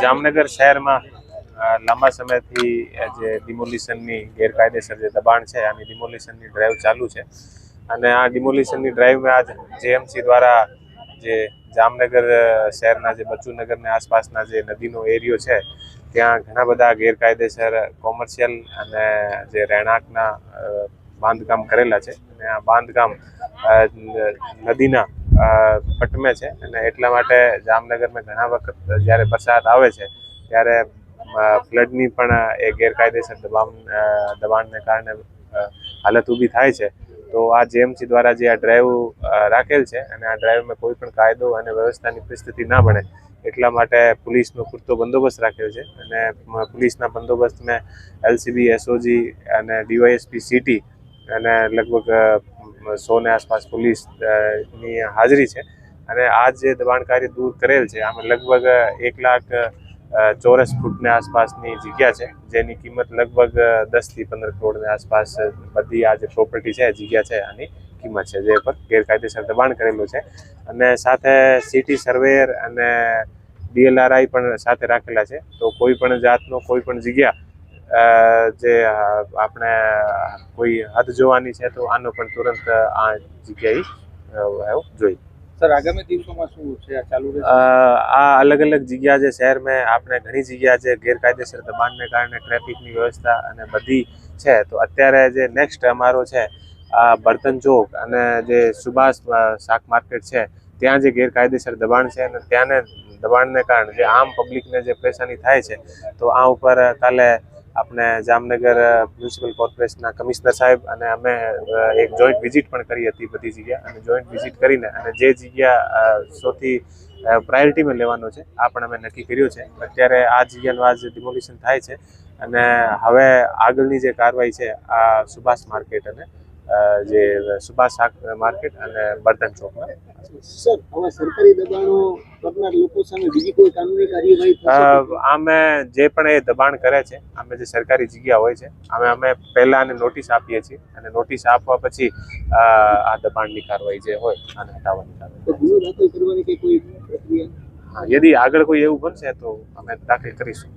જામનગર શહેરમાં લાંબા સમયથી જે ડિમોલિશનની ગેરકાયદેસર જે દબાણ છે આની ડિમોલિશનની ડ્રાઈવ ચાલુ છે અને આ ડિમોલિશનની ડ્રાઈવમાં આજ જેએમસી દ્વારા જે જામનગર શહેરના જે બચુનગરને આસપાસના જે નદીનો એરિયો છે ત્યાં ઘણા બધા ગેરકાયદેસર કોમર્શિયલ અને જે રહેણાંકના બાંધકામ કરેલા છે અને આ બાંધકામ નદીના પટમે છે અને એટલા માટે જામનગરમાં ઘણા વખત જ્યારે વરસાદ આવે છે ત્યારે ફ્લડની પણ એ ગેરકાયદેસર દબાણને કારણે હાલત ઊભી થાય છે. તો આ જેએમસી દ્વારા જે આ ડ્રાઈવ રાખેલ છે અને આ ડ્રાઈવમાં કોઈ પણ કાયદો અને વ્યવસ્થાની પરિસ્થિતિ ના બને એટલા માટે પોલીસનો પૂરતો બંદોબસ્ત રાખેલ છે અને પોલીસના બંદોબસ્તમાં એલસીબી, એસઓજી અને ડીવાયએસપી સિટી અને લગભગ 100 ને આસપાસ પોલીસની હાજરી છે અને આ જે દબાણકારી દૂર કરેલ છે આમાં લગભગ 1 લાખ ચોરસ ફૂટની આસપાસની જગ્યા છે જેની કિંમત લગભગ 10 થી 15 કરોડની આસપાસ બધી આ જે પ્રોપર્ટી છે જગ્યા છે આની કિંમત છે જે પર ગેરકાયદેસર દબાણ કરેલું છે અને સાથે સિટી સર્વેયર અને ડીએલઆરઆઈ પણ સાથે રાખેલા છે. તો કોઈ પણ જાતનો કોઈ પણ જગ્યા જે આપણે કોઈ હદ જોવાની છે તો આનો પણ તુરંત આ જગ્યાએ જોઈ. સર આગામી દિવસોમાં શું છે આ ચાલુ રહેશે? આ અલગ અલગ જગ્યા જે શહેરમાં આપણે ઘણી જગ્યા જે ગેરકાયદેસર દબાણને કારણે ટ્રાફિકની વ્યવસ્થા અને બધી છે તો અત્યારે જે નેક્સ્ટ અમારો છે આ બર્તન ચોક અને જે સુભાષ શાક માર્કેટ છે ત્યાં જે ગેરકાયદેસર દબાણ છે અને ત્યાંને દબાણને કારણે જે આમ પબ્લિકને જે પરેશાની થાય છે તો આ ઉપર કાલે આપણે જામનગર મ્યુનિસિપલ કોર્પોરેશનના કમિશનર સાહેબ અને અમે એક જોઈન્ટ વિઝિટ પણ કરી હતી બધી જગ્યા અને જોઈન્ટ વિઝિટ કરીને અને જે જગ્યા સૌથી પ્રાયોરિટીમાં લેવાનો છે આ પણ અમે નક્કી કર્યું છે. અત્યારે આ જગ્યાનું આજ ડિમોલિશન થાય છે અને હવે આગળની જે કાર્યવાહી છે આ સુભાષ માર્કેટ અને જે સુભાષ શાક માર્કેટ અને બર્તન ચોકમાં. સર હવે સરકારી દબાણો કરનાર લોકો સામે બીજી કોઈ કાનૂની કાર્યવાહી થશે? અમે જે પણ એ દબાણ કરે છે અમે જે સરકારી જગ્યા હોય છે અમે પહેલા આને નોટિસ આપીએ છીએ અને નોટિસ આપવા પછી આ દબાણની કાર્યવાહી જે હોય આને હટાવવાની કાર્યવાહી. ગુનો દાખલ કરવાની કે કોઈ પ્રક્રિયા? હા, યદી આગળ કોઈ એવું બનશે તો અમે દાખલ કરીશું.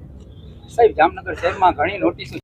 સાહેબ જામનગર શહેરમાં ઘણી નોટિસો